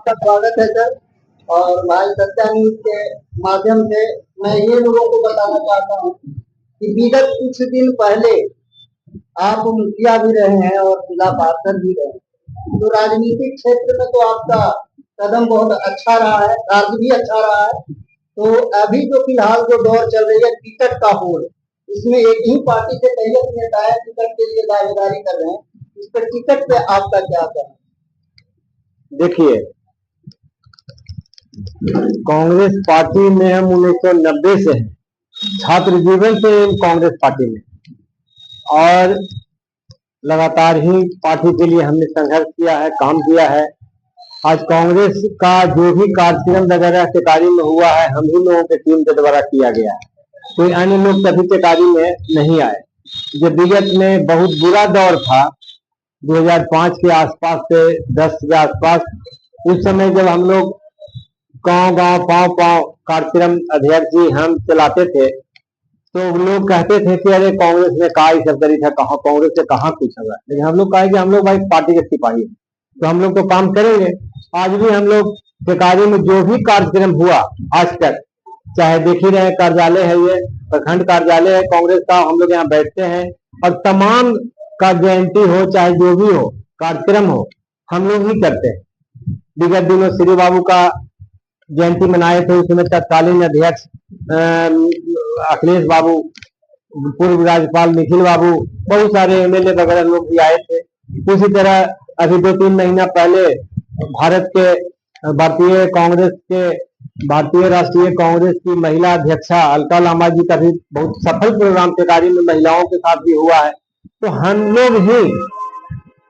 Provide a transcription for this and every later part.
आपका स्वागत है सर। और भाई सत्या न्यूज के माध्यम से मैं ये लोगों को बताना चाहता हूँ कि विगत कुछ दिन पहले आप मुखिया भी रहे हैं और जिला पार्षद भी रहे हैं, तो राजनीतिक क्षेत्र में तो आपका कदम बहुत अच्छा रहा है, कार्य भी अच्छा रहा है। तो अभी जो फिलहाल जो दौर चल रही है टिकट का होड़, इसमें एक ही पार्टी से कई नेता है टिकट के लिए दावेदारी कर रहे हैं। इस पर टिकट पे आपका क्या कहना है? देखिए, कांग्रेस पार्टी में हम 1990 से हैं, छात्र जीवन से कांग्रेस पार्टी में, और लगातार ही पार्टी के लिए हमने संघर्ष किया है, काम किया है। आज कांग्रेस का जो भी कार्यक्रम वगैरह टेकारी में हुआ है, हम ही लोगों के टीम के द्वारा किया गया है। कोई अन्य लोग कभी टेकारी में नहीं आए। जो विगत में बहुत बुरा दौर था 2005 के आसपास से 10 के आसपास, उस समय जब हम लोग गांव गांव पांव पांव कार्यक्रम अध्यक्ष जी हम चलाते थे, तो लोग कहते थे कि अरे कांग्रेस ने कहा ये सब करी था, कहा कांग्रेस से कहाँ कुछ होगा। लेकिन हम लोग कहा कि हम लोग भाई पार्टी के सिपाही हैं, तो हम लोग तो काम करेंगे। आज भी हम लोग टेकारी में जो भी कार्यक्रम हुआ आज तक, चाहे देख ही रहे कार्यालय है, ये प्रखंड कार्यालय है कांग्रेस का, हम लोग यहाँ बैठते हैं और तमाम का जयंती हो चाहे जो भी हो कार्यक्रम हो, हम लोग ही करते हैं। विगत दिनों श्री बाबू का जयंती मनाए थे, उसमें तत्कालीन अध्यक्ष अखिलेश बाबू, पूर्व राज्यपाल निखिल बाबू, बहुत सारे एमएलए वगैरह लोग भी आए थे। उसी तरह अभी 2-3 महीना पहले भारतीय राष्ट्रीय कांग्रेस की महिला अध्यक्षा अलका लांबा जी का भी बहुत सफल प्रोग्राम टेकारी में महिलाओं के साथ भी हुआ है। तो हम लोग ही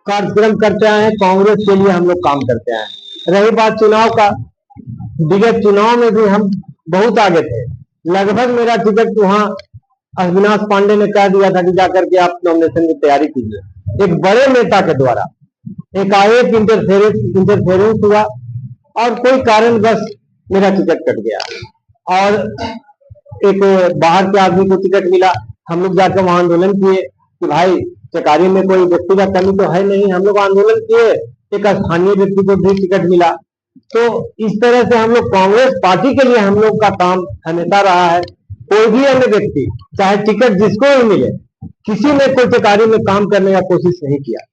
कार्यक्रम करते आए हैं, कांग्रेस के लिए हम लोग काम करते आए हैं। रही बात चुनाव का, विगत चुनाव में भी हम बहुत आगे थे। लगभग मेरा टिकट वहां अविनाश पांडे ने कह दिया था कि जाकर के आप नॉमिनेशन की तैयारी कीजिए। एक बड़े नेता के द्वारा एकाएक इंटरफेरेंस हुआ और कोई कारणवश मेरा टिकट कट गया और एक बाहर के आदमी को टिकट मिला। हम लोग जाकर वहां आंदोलन किए कि भाई टेकारी में कोई व्यक्तिगत कमी तो है नहीं। हम लोग आंदोलन किए, एक स्थानीय व्यक्ति को भी टिकट मिला। तो इस तरह से हम लोग कांग्रेस पार्टी के लिए हम लोग का काम हमेशा रहा है। कोई भी अन्य व्यक्ति चाहे टिकट जिसको भी मिले, किसी ने कोई टेकारी में काम करने का कोशिश नहीं किया।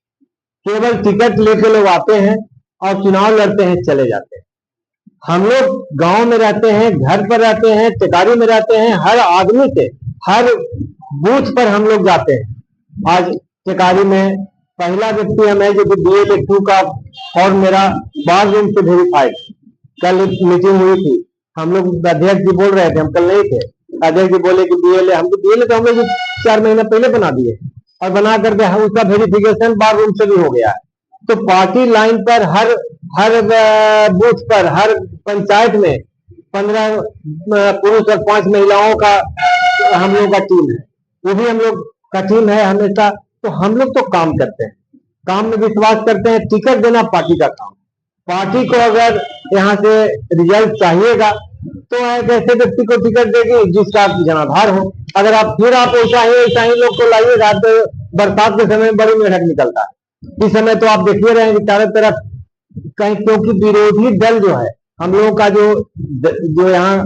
केवल टिकट लेके लोग आते हैं और चुनाव लड़ते हैं, चले जाते हैं। हम लोग गांव में रहते हैं, घर पर रहते हैं, टेकारी में रहते हैं, हर आदमी से हर बूथ पर हम लोग जाते हैं। आज टेकारी में पहला व्यक्ति हम है जो BLA-2 का फॉर्म मेरा बार रूम से वेरीफाइड। कल मीटिंग हुई थी, हम लोग अध्यक्ष जी बोल रहे थे, हम कल नहीं थे, अध्यक्ष जी बोले कि BLA, हमको BLA तो हम लोग 4 महीना पहले बना दिए और बना करके हम उसका वेरिफिकेशन बार रूम से भी हो गया है। तो पार्टी लाइन पर हर बूथ पर, हर पंचायत में 15 पुरुष और 5 महिलाओं का हम लोग का टीम है, वो भी हम लोग का टीम है हमेशा। तो हम लोग तो काम करते हैं, काम में विश्वास करते हैं। टिकट देना पार्टी का काम। पार्टी को अगर यहाँ से रिजल्ट चाहिएगा तो एक ऐसे व्यक्ति को टिकट देगी जिसका जनाधार हो। अगर आप ऐसा ही लोग को लाइएगा तो बरसात के समय बड़ी मेहनत निकलता है। इस समय तो आप देखिए रहे हैं कि चारों तरफ कहीं, क्योंकि विरोधी दल जो है हम लोगों का जो यहाँ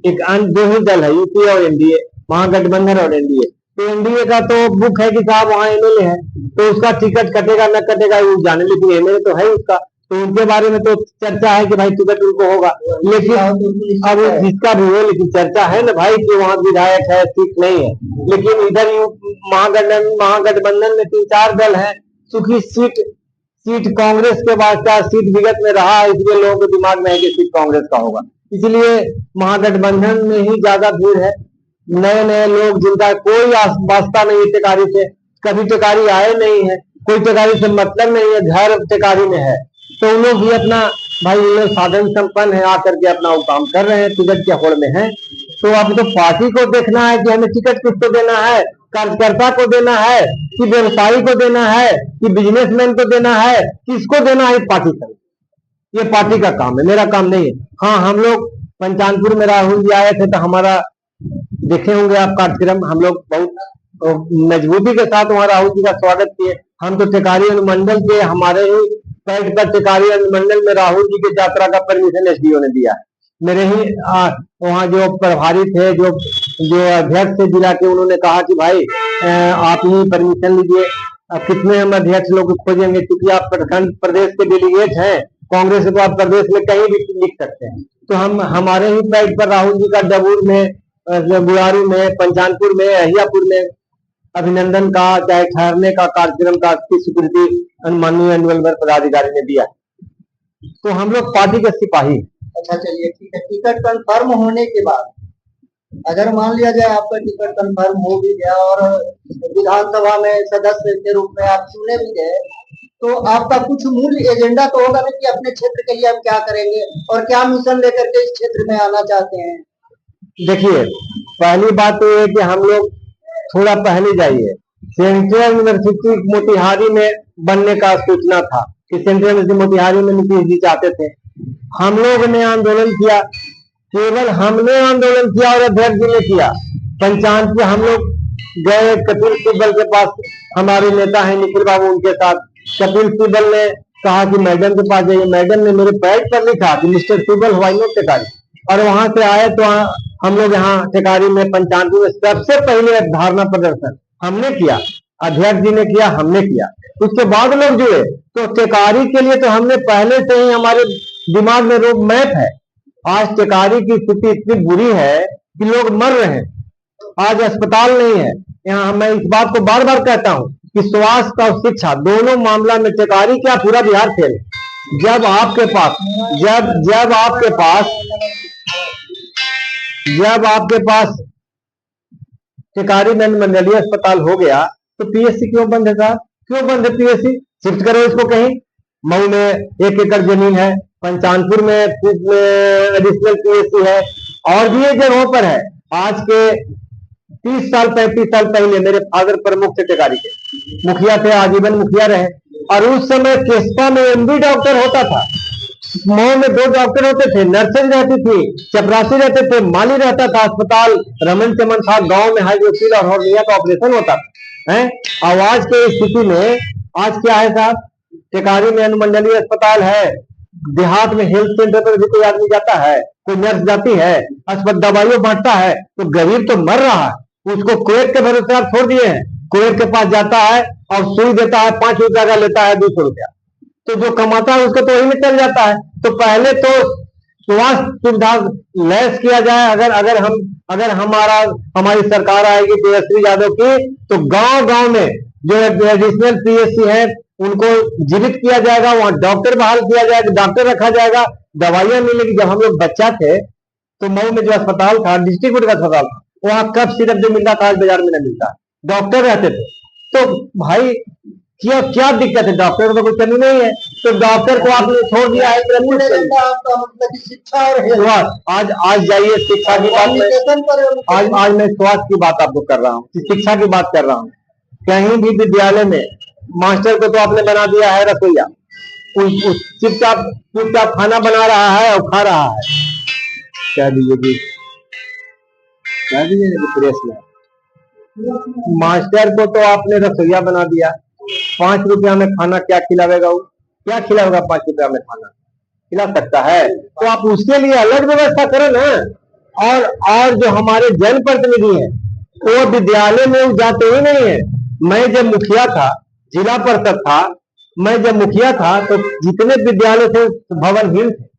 एक दो ही दल है, यूपीए और एनडीए, महागठबंधन और एनडीए। तो एनडीए का तो बुक है कि साहब वहाँ एमएलए है, तो उसका टिकट कटेगा न कटेगा वो जाने, लेकिन एमएलए तो है उसका, तो उनके बारे में तो चर्चा है कि भाई टिकट उनको होगा। लेकिन अब जिसका भी हो, लेकिन चर्चा है ना भाई कि वहाँ विधायक है, सीट नहीं है। लेकिन इधर महागठबंधन में 3-4 दल है, चूंकि सीट कांग्रेस के वास्ते सीट विगत में रहा, इसलिए लोगों के दिमाग में है कि सीट कांग्रेस का होगा, इसलिए महागठबंधन में ही ज्यादा भीड़ है। नए नए लोग जिनका कोई वास्ता नहीं है टेकारी से, कभी टेकारी आए नहीं है, कोई टेकारी से मतलब नहीं है, घर टेकारी में है, तो उन लोग भी अपना भाई लोग साधन संपन्न है, आकर के अपना वो काम कर रहे हैं, टिकट के होड़ में है। तो अब तो पार्टी को देखना है कि हमें टिकट किसको देना है, कार्यकर्ता को देना है कि व्यवसायी को देना है कि बिजनेसमैन को देना है, किसको देना है पार्टी का। ये पार्टी का काम है, मेरा काम नहीं है। हाँ, हम लोग पंचानपुर में राहुल जी आए थे तो हमारा देखे होंगे आप कार्यक्रम, हम लोग बहुत मजबूती के साथ वहां राहुल जी का स्वागत किए। हम तो टेकारी अनुमंडल के हमारे ही पैठ पर टिकारी मंडल में राहुल जी की यात्रा का परमिशन एसडीओ ने दिया। मेरे ही वहाँ जो प्रभारी थे, जो जो अध्यक्ष थे जिला के, उन्होंने कहा कि भाई आप ही परमिशन लीजिए। अब कितने हम अध्यक्ष लोग खोजेंगे, क्योंकि आप प्रखंड प्रदेश के डेलीगेट हैं, कांग्रेस को आप प्रदेश में कहीं भी लिख सकते हैं। तो हम हमारे ही पैठ पर राहुल जी का डबूर में, बुआरी में, पंचानपुर में, अहियापुर में अभिनंदन का चाहे ठहरने का कार्यक्रम का की स्वीकृति माननीय अनुबंध पदाधिकारी ने दिया। तो हम लोग पार्टी के सिपाही। अच्छा चलिए ठीक है, टिकट कंफर्म होने के बाद अगर मान लिया जाए आपका टिकट कंफर्म हो भी गया और विधानसभा में सदस्य के रूप में आप चुने भी गए, तो आपका कुछ मूल एजेंडा तो होगा ना कि अपने क्षेत्र के लिए हम क्या करेंगे और क्या मिशन लेकर के इस क्षेत्र में आना चाहते हैं। देखिए, पहली बात तो ये कि हम लोग थोड़ा पहले जाइए, सेंट्रल यूनिवर्सिटी मोतिहारी में बनने का सूचना था कि सेंट्रल यूनिवर्सिटी मोतिहारी में नीतीश जी चाहते थे। हम लोग ने आंदोलन किया, केवल हमने आंदोलन किया और अध्यक्ष जी ने किया। पंचायत में हम लोग गए कपिल सिब्बल के पास, हमारे नेता हैं निखिल बाबू, उनके साथ। कपिल सिब्बल ने कहा कि मैडम के पास जाइए। मैडम ने मेरे पैड पर लिखा कि मिस्टर सिब्बल हवाई नोट टिकारी, और वहां से आए तो हम लोग यहाँ टिकारी में पंचायत में सबसे पहले धारणा प्रदर्शन हमने किया, अध्यक्ष जी ने किया, हमने किया। उसके बाद लोग जुड़े। तो टिकारी के लिए तो हमने पहले से ही, हमारे दिमाग में रोड मैप है। आज टिकारी की स्थिति इतनी बुरी है कि लोग मर रहे हैं, आज अस्पताल नहीं है। यहाँ मैं इस बात को बार बार कहता हूँ कि स्वास्थ्य और शिक्षा दोनों मामला में टिकारी क्या पूरा बिहार फेल। जब आपके पास टिकारी में मंडलीय अस्पताल हो गया, तो पीएससी क्यों बंद है साहब? क्यों बंद है पीएससी? शिफ्ट करो इसको कहीं। मऊ में 1 एकड़ जमीन है, पंचानपुर में एडिशनल पीएससी है, और भी एक जगहों पर है। आज के 30 साल 35 साल पहले मेरे फादर प्रमुख थे टिकारी के, मुखिया थे, आजीवन मुखिया रहे। और उस समय केसपा में एमडी डॉक्टर होता था, मऊ में 2 डॉक्टर होते थे, नर्सेज रहती थी, चपरासी रहते थे, माली रहता था, अस्पताल रमन चमन था, गांव में हाइड्रोसिल और हॉर्निया का ऑपरेशन होता था। आवाज के स्थिति में आज क्या है साहब? टिकारी में अनुमंडलीय अस्पताल है, देहात में हेल्थ सेंटर पर भी कोई आदमी जाता है, कोई नर्स जाती है, अस्पताल दवाइयां बांटता है, तो गरीब तो मर रहा है। उसको कुवैत के भरोसे आप छोड़ दिए हैं। कुवैत के पास जाता है और सुई देता है, 5 रुपया का लेता है 200 रुपया, तो जो कमाता है उसको तो वही में चल जाता है। तो पहले तो स्वास्थ्य सुविधा लैस किया जाए। अगर हमारी सरकार आएगी तेजस्वी यादव की, तो गांव गांव में जो एडिशनल पीएससी है उनको जीवित किया जाएगा, वहां डॉक्टर बहाल किया जाएगा, डॉक्टर रखा जाएगा, दवाइयां मिलेगी। जब हम लोग बच्चा थे तो मऊ में जो अस्पताल था, डिस्ट्रिक्ट का अस्पताल, वहां कफ सिरप जो मिलता था आज बाजार में नहीं मिलता, डॉक्टर रहते थे। तो भाई क्या दिक्कत है? डॉक्टर तो कोई कमी नहीं है, तो डॉक्टर को आपने छोड़ दिया है। मतलब शिक्षा और आज जाइए शिक्षा की बात में, आज मैं स्वास्थ्य की बात आपको कर रहा हूँ, शिक्षा की बात कर रहा हूँ। कहीं भी विद्यालय में मास्टर को तो आपने बना दिया है रसोईया, चुपचाप खाना बना रहा है और खा रहा है। कह दीजिए प्रेस में मास्टर को तो आपने रसोईया बना दिया। 5 रुपया में खाना क्या खिलावेगा? वो क्या खिलावेगा? 5 रुपया में खाना खिला सकता है? तो आप उसके लिए अलग व्यवस्था करो ना। और जो हमारे जनप्रतिनिधि हैं वो विद्यालय में जाते ही नहीं है। मैं जब मुखिया था, जिला परिषद था, मैं जब मुखिया था तो जितने विद्यालय थे भवनहीन थे।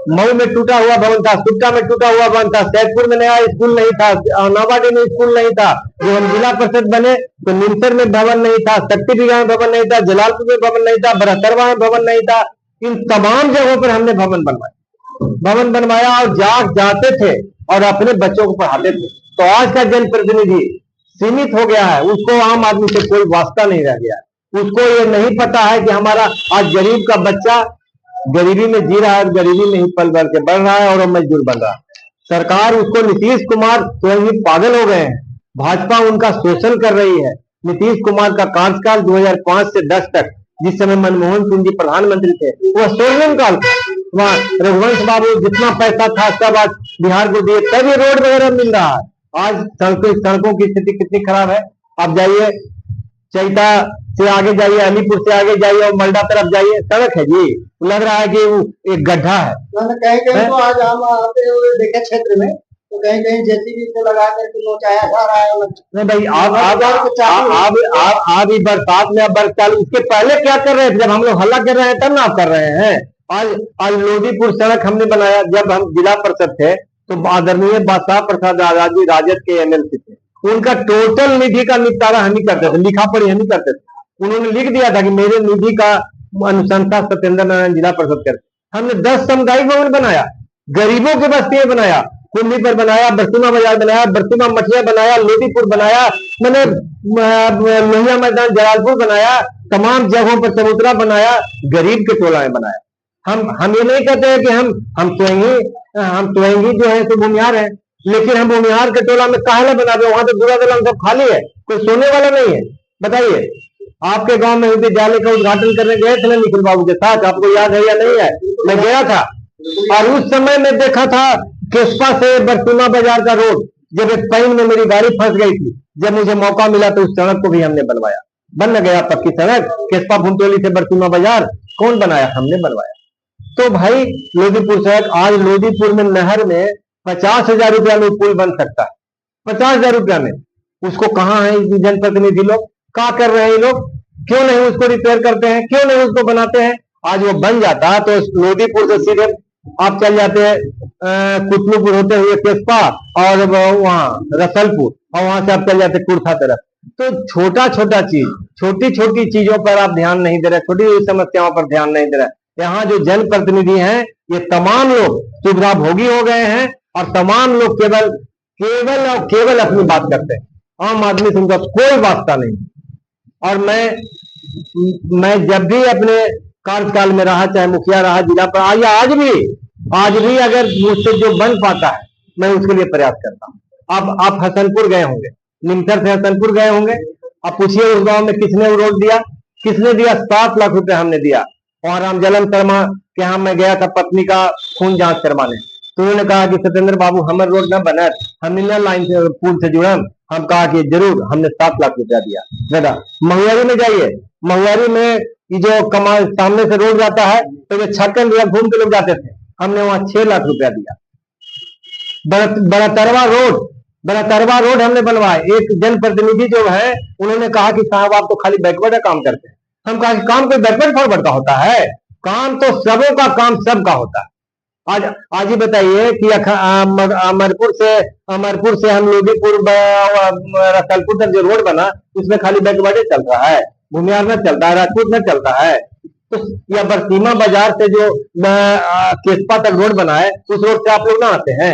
मऊ में टूटा हुआ भवन था, सुट्टा में टूटा हुआ भवन था, सैदपुर में नया स्कूल नहीं था, नाबाडी में स्कूल नहीं था। जब हम जिला परिषद बने तो निमसर में भवन नहीं था, शक्ति बिगा में भवन नहीं था, जलालपुर में भवन नहीं था, बरहतरवा में भवन नहीं था। इन तमाम जगहों पर हमने भवन बनवाया और जाते थे और अपने बच्चों को पढ़ाते थे। तो आज का जनप्रतिनिधि सीमित हो गया है, उसको आम आदमी से कोई वास्ता नहीं रह गया। उसको ये नहीं पता है कि हमारा आज गरीब का बच्चा गरीबी में जी रहा है, गरीबी में ही पल भर के बढ़ रहा है और मजदूर बन रहा है। सरकार उसको, नीतीश कुमार स्वयं ही पागल हो गए हैं, भाजपा उनका शोषण कर रही है। नीतीश कुमार का कार्यकाल 2005 से 10 तक, जिस समय मनमोहन सिंह जी प्रधानमंत्री थे, वह स्वर्णिम काल था। वहाँ रघुवंश बाबू जितना पैसा था सब आज बिहार को दिए, तब ये रोड वगैरह मिल रहा है। आज सड़कों की स्थिति कितनी खराब है। आप जाइए चैता से आगे जाइए, अलीपुर से आगे जाइए और मलडा तरफ जाइए, सड़क है जी, लग रहा है कि वो एक गड्ढा है। कहीं कहीं तो आज हम आते हुए देखे क्षेत्र में, तो कहीं कहीं जेसीबी को लगा करके नोचाया जा रहा है। नहीं भाई, आप ही बरसात में, अब बर्फ चालू, इसके पहले क्या कर रहे थे? जब हम लोग हल्ला कर रहे हैं तब ना आप कर रहे हैं। आज लोदीपुर सड़क हमने बनाया, जब हम जिला परिषद थे तो आदरणीय बादशाह प्रसाद आजाद जी राजद के एमएलसी थे, उनका टोटल निधि का निपटारा हम ही करते थे, लिखा पढ़ी हम ही करते थे। उन्होंने लिख दिया था कि मेरे निधि का अनुशंसा सत्येंद्र नारायण जिला परिषद करते। हमने 10 सामुदायिक भवन बनाया, गरीबों के बस्ती में बनाया, कुंडी पर बनाया, बरसीमा बाजार बनाया, बरसीमा मठिया बनाया, लोदीपुर बनाया, मैंने लोहिया मैदान जलालपुर बनाया, तमाम जगहों पर चबूतरा बनाया, गरीब के टोला में बनाया। हम ये नहीं कहते हैं कि हम टोएंगी जो है तो भूमिहार है, लेकिन हम भूमिहार के टोला में काहे बना दे? वहां तो दूरा दलान सब खाली है, कोई सोने वाला नहीं है। बताइए, आपके गांव में विद्यालय का उद्घाटन करने गए थे ना निखिल बाबू के साथ, आपको याद है या नहीं है? मैं गया था और उस समय में देखा था केसपा से बरसीमा बाजार का रोड, जब एक पैन में मेरी गाड़ी फंस गई थी, जब मुझे मौका मिला तो उस सड़क को भी हमने बनवाया, बन गया पक्की सड़क। केसपा भुंटोली से बरसीमा बाजार कौन बनाया? हमने बनवाया। तो भाई लोदीपुर सड़क, आज लोदीपुर में नहर में 50,000 रुपया में पुल बन सकता है, 50,000 रुपया में। उसको कहाँ है जनप्रतिनिधि लोग? क्या कर रहे हैं ये लोग? क्यों नहीं उसको रिपेयर करते हैं? क्यों नहीं उसको बनाते हैं? आज वो बन जाता तो लोदीपुर से सीधे आप चल जाते हैं कुतलुपुर होते हुए केसपा और वहां रसलपुर, और वहां से आप चल जाते कुर्था तरफ। तो छोटा छोटा चीज, छोटी छोटी चीजों पर आप ध्यान नहीं दे रहे, छोटी समस्याओं पर ध्यान नहीं दे रहे। यहाँ जो जनप्रतिनिधि हैं ये तमाम लोग सुविधा भोगी हो गए हैं और तमाम लोग केवल केवल और केवल अपनी बात करते हैं। आम आदमी से उनका कोई वास्ता नहीं। और मैं जब भी अपने कार्यकाल में रहा, चाहे मुखिया रहा, जिला पर, या आज भी अगर मुझसे जो बन पाता है मैं उसके लिए प्रयास करता हूँ। अब आप हसनपुर गए होंगे, निमसर से हसनपुर गए होंगे, अब पूछिए उस गांव में किसने वो रोड दिया? किसने दिया? 7 लाख रुपए हमने दिया। और रामजलम शर्मा के यहाँ मैं गया था पत्नी का खून जांच करवाने, तो उन्होंने कहा कि सत्येंद्र बाबू हमारे रोड न बना, हमने न लाइन से पुल से जुड़म। हम कहा कि जरूर, हमने 7 लाख रुपया दिया। दादा महुआरी में जाइए, महुआरी में जो कमाल सामने से रोड जाता है तो ये छक्कन घूम के लोग जाते थे, हमने वहां 6 लाख रुपया दिया। बड़ातरवा रोड हमने बनवाए। एक जनप्रतिनिधि जो है उन्होंने कहा कि साहब आप तो खाली बैकवर्ड काम करते हैं। हम कहा कि काम कोई बैकवर्ड फॉरवर्ड का होता है? काम तो सबों का काम सबका होता है। आज ही बताइए कि अमरपुर से हम लोदीपुर रसलपुर तक जो रोड बना उसमें खाली बैकवर्ड चल रहा है, भूमिहार में चलता है, राजपूत में चलता है। तो या बरसीमा बाजार से जो केसपा तक रोड बना है उस रोड से आप लोग ना आते हैं?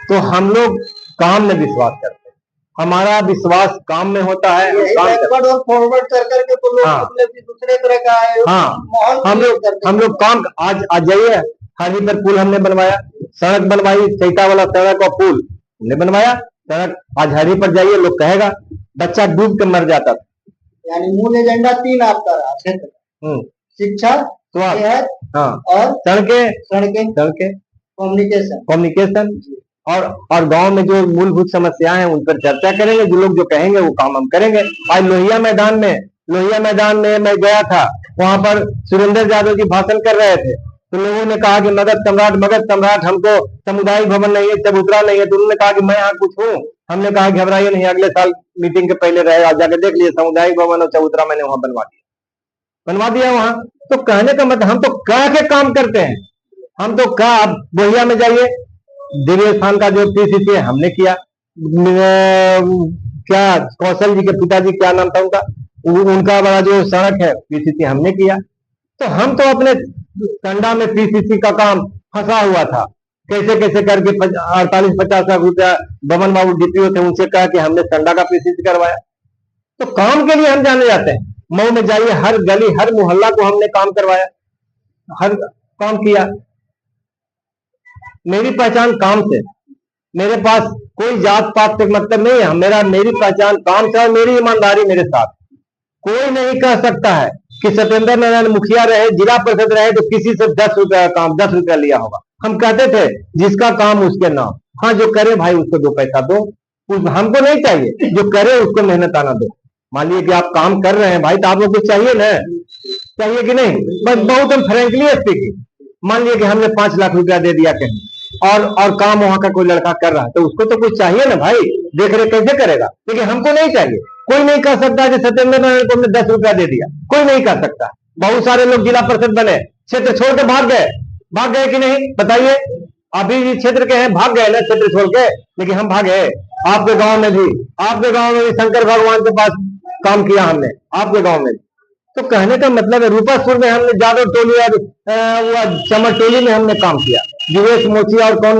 तो हम लोग काम में विश्वास करते हैं, हमारा विश्वास काम में होता है। बैकवर्ड और फॉरवर्ड कर करके तो लोग मतलब दूसरे तरह का है। हाँ, हम लोग काम आज जाइए, हाजीपुर पुल हमने बनवाया, सड़क बनवाई, चैता वाला सड़क और पुल हमने बनवाया। सड़क आज हरी पर जाइए, लोग कहेगा बच्चा डूब के मर जाता था। यानी मूल एजेंडा 3 आपका रहा क्षेत्र: शिक्षा, सेहत, हाँ, और सड़कें, कम्युनिकेशन और गांव में जो मूलभूत समस्याएं हैं उन पर चर्चा करेंगे। जो लोग जो कहेंगे वो काम हम करेंगे। आज लोहिया मैदान में मैं गया था, वहां पर सुरेंद्र यादव जी भाषण कर रहे थे, तो लोगों ने कहा कि मगध सम्राट हमको सामुदायिक भवन नहीं है, चबूतरा नहीं है। तो उन्होंने कहा कि मैं यहाँ कुछ हूँ। हमने कहा घबराइए नहीं, अगले साल मीटिंग के पहले रहेगा, जाकर देख लिए सामुदायिक भवन और चबूतरा मैंने वहां बनवा दिया वहां। तो कहने का मतलब हम तो कह के काम करते हैं। हम तो आप बोहिया में जाइए, दिव्य स्थान का जो पीसीसी है हमने किया। क्या कौशल जी के पिताजी क्या नाम था उनका बड़ा जो सड़क है पीसीसी हमने किया। तो हम तो अपने कंडा में पीसीसी का काम फंसा हुआ था, कैसे करके 48-50 लाख रुपया बमन बाबू डीपीओ थे, उनसे कहा कि हमने कंडा का पीसीसी करवाया। तो काम के लिए हम जाने जाते हैं। मऊ में जाइए, हर गली हर मोहल्ला को हमने काम करवाया, हर काम किया। मेरी पहचान काम से, मेरे पास कोई जात पात से मतलब नहीं है। मेरी पहचान काम से और मेरी ईमानदारी मेरे साथ। कोई नहीं कह सकता है कि सत्येंद्र नारायण मुखिया रहे, जिला परिषद रहे तो किसी से 10 रुपया का काम 10 रुपया लिया होगा। हम कहते थे जिसका काम उसके नाम। हाँ, जो करे भाई उसको 2 पैसा दो, हमको नहीं चाहिए, जो करे उसको मेहनत आना दो। मान लीजिए कि आप काम कर रहे हैं भाई, तो आपको कुछ चाहिए ना, चाहिए कि नहीं? बस बहुत हम फ्रेंकली स्पीकिंग, मान लीजिए कि हमने 5 लाख रुपया दे दिया कहीं, और काम वहां का कोई लड़का कर रहा है, तो उसको तो कुछ चाहिए ना भाई, देख रेख कैसे करेगा? लेकिन हमको नहीं चाहिए। कोई नहीं कह सकता कि सत्येंद्र नारायण को हमने 10 रुपया दे दिया, कोई नहीं कह सकता। बहुत सारे लोग जिला परिषद बने, क्षेत्र छोड़ के भाग गए कि नहीं बताइए? अभी भी क्षेत्र के हैं, भाग गए ना क्षेत्र छोड़ के, लेकिन हम भागे? आपके गांव में भी, शंकर भगवान के पास काम किया हमने, आपके गांव में। तो कहने का मतलब है, रूपासुर में हमने जादव टोली और वो चमर टोली में हमने काम किया, जीवेश मोची और कौन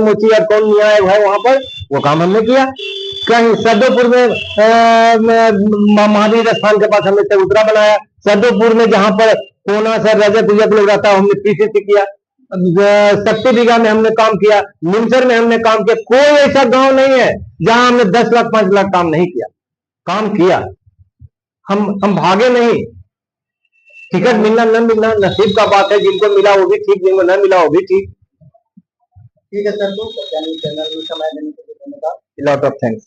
मियाँ है वहां पर, वो काम हमने किया। कहीं सदोपुर में महावीर स्थान के पास हमने चबूतरा बनाया, सदोपुर में जहां पर कोना से रजत लोग रहता है, हमने पीसीसी किया। शक्ति बीघा में हमने काम किया, निमसर में हमने काम किया। कोई ऐसा गांव नहीं है जहां हमने 10 लाख 5 लाख काम नहीं किया, काम किया। हम भागे नहीं। टिकट मिलना न मिलना नसीब का बात है, जिनको मिला वो भी ठीक, जिनको न मिला वो भी ठीक। ठीक है सर, तो चैनल में समय देने के लिए धन्यवाद। Lot of thanks.